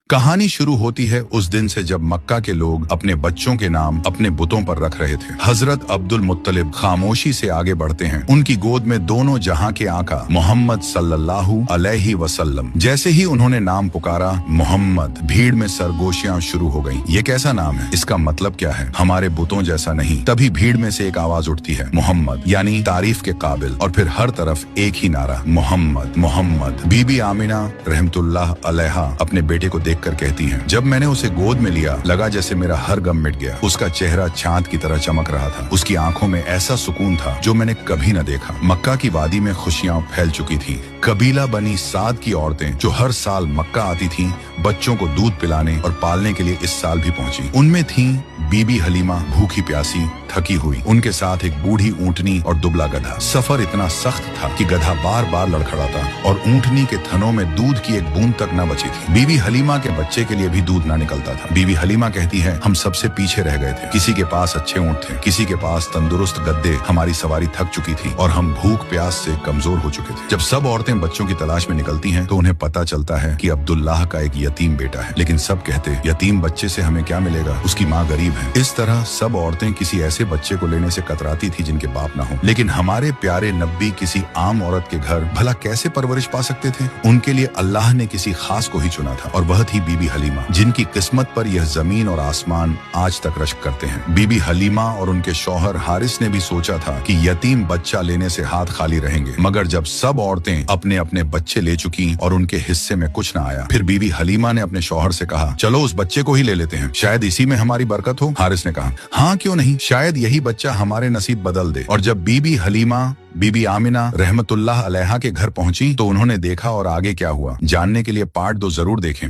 कहानी शुरू होती है उस दिन से जब मक्का के लोग अपने बच्चों के नाम अपने बुतों पर रख रहे थे। हजरत अब्दुल मुत्तलिब खामोशी से आगे बढ़ते हैं। उनकी गोद में दोनों जहां के आका मोहम्मद सल्लल्लाहु अलैहि वसल्लम। जैसे ही उन्होंने नाम पुकारा मोहम्मद, भीड़ में सरगोशियां शुरू हो गईं। ये कैसा नाम है? इसका मतलब क्या है? हमारे बुतों जैसा नहीं। तभी भीड़ में से एक आवाज उठती है, मोहम्मद यानी तारीफ के काबिल। और फिर हर तरफ एक ही नारा, मोहम्मद मोहम्मद। बीबी आमिना रहमतुल्लाह अलैहा अपने बेटे को कर कहती हैं, जब मैंने उसे गोद में लिया लगा जैसे मेरा हर गम मिट गया। उसका चेहरा चांद की तरह चमक रहा था। उसकी आंखों में ऐसा सुकून था जो मैंने कभी न देखा। मक्का की वादी में खुशियां फैल चुकी थी। कबीला बनी साद की औरतें जो हर साल मक्का आती थीं, बच्चों को दूध पिलाने और पालने के लिए इस साल भी पहुंची। उनमें थीं बीबी हलीमा, भूखी प्यासी थकी हुई। उनके साथ एक बूढ़ी ऊंटनी और दुबला गधा। सफर इतना सख्त था कि गधा बार बार लड़खड़ाता और ऊंटनी के थनों में दूध की एक बूंद तक न बची थी। बीबी हलीमा के बच्चे के लिए भी दूध ना निकलता था। बीबी हलीमा कहती है, हम सबसे पीछे रह गए थे। किसी के पास अच्छे ऊंट थे, किसी के पास तंदुरुस्त गद्दे। हमारी सवारी थक चुकी थी और हम भूख प्यास से कमजोर हो चुके थे। जब सब औरतें बच्चों की तलाश में निकलती हैं तो उन्हें पता चलता है कि अब्दुल्लाह का एक यतीम बेटा है। लेकिन सब कहते, यतीम बच्चे से हमें क्या मिलेगा, उसकी माँ गरीब है। इस तरह सब औरतें किसी ऐसे बच्चे को लेने से कतराती थी जिनके बाप ना हो। लेकिन हमारे प्यारे नब्बी किसी आम औरत के घर भला कैसे परवरिश पा सकते थे? उनके लिए अल्लाह ने किसी खास को ही चुना था और वह थी बीबी हलीमा, जिनकी किस्मत पर यह जमीन और आसमान आज तक रश्क करते हैं। बीबी हलीमा और उनके शौहर हारिस ने भी सोचा था कि यतीम बच्चा लेने से हाथ खाली रहेंगे। मगर जब सब औरतें अपने अपने बच्चे ले चुकी और उनके हिस्से में कुछ न आया, फिर बीबी हलीमा ने अपने शौहर से कहा, चलो उस बच्चे को ही ले लेते हैं, शायद इसी में हमारी बरकत हो। हारिस ने कहा, हाँ क्यों नहीं, शायद यही बच्चा हमारे नसीब बदल दे। और जब बीबी हलीमा बीबी आमिना रहमतुल्लाह अलैहा के घर पहुंची तो उन्होंने देखा और आगे क्या हुआ जानने के लिए पार्ट 2 जरूर देखें।